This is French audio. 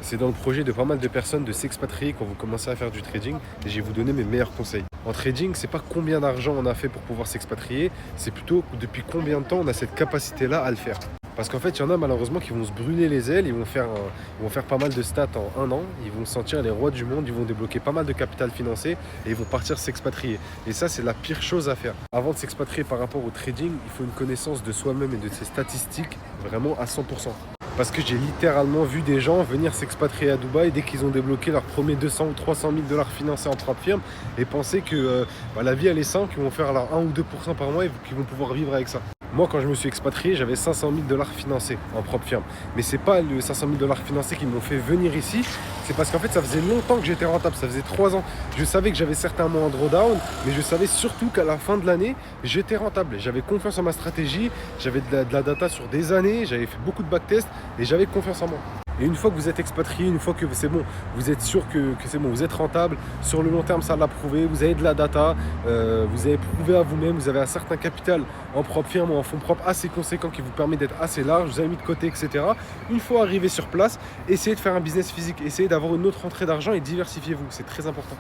C'est dans le projet de pas mal de personnes de s'expatrier quand vous commencez à faire du trading et je vais vous donner mes meilleurs conseils. En trading, c'est pas combien d'argent on a fait pour pouvoir s'expatrier, c'est plutôt depuis combien de temps on a cette capacité-là à le faire. Parce qu'en fait, il y en a malheureusement qui vont se brûler les ailes, ils vont faire pas mal de stats en un an, ils vont se sentir les rois du monde, ils vont débloquer pas mal de capital financier et ils vont partir s'expatrier. Et ça, c'est la pire chose à faire. Avant de s'expatrier par rapport au trading, il faut une connaissance de soi-même et de ses statistiques vraiment à 100%. Parce que j'ai littéralement vu des gens venir s'expatrier à Dubaï dès qu'ils ont débloqué leurs premiers 200 ou 300 000 dollars financés en propre firme et penser que la vie elle est simple, qu'ils vont faire leur 1 ou 2% par mois et qu'ils vont pouvoir vivre avec ça. Moi, quand je me suis expatrié, j'avais 500 000 dollars financés en propre firme. Mais c'est pas le 500 000 dollars financés qui m'ont fait venir ici. C'est parce qu'en fait, ça faisait longtemps que j'étais rentable. Ça faisait 3 ans. Je savais que j'avais certainement un drawdown, mais je savais surtout qu'à la fin de l'année, j'étais rentable. J'avais confiance en ma stratégie. J'avais de la data sur des années. J'avais fait beaucoup de backtests et j'avais confiance en moi. Et une fois que vous êtes expatrié, une fois que c'est bon, vous êtes sûr que c'est bon, vous êtes rentable, sur le long terme ça l'a prouvé, vous avez de la data, vous avez prouvé à vous-même, vous avez un certain capital en propre firme ou en fonds propres assez conséquent qui vous permet d'être assez large, vous avez mis de côté, etc. Une fois arrivé sur place, essayez de faire un business physique, essayez d'avoir une autre entrée d'argent et diversifiez-vous, c'est très important.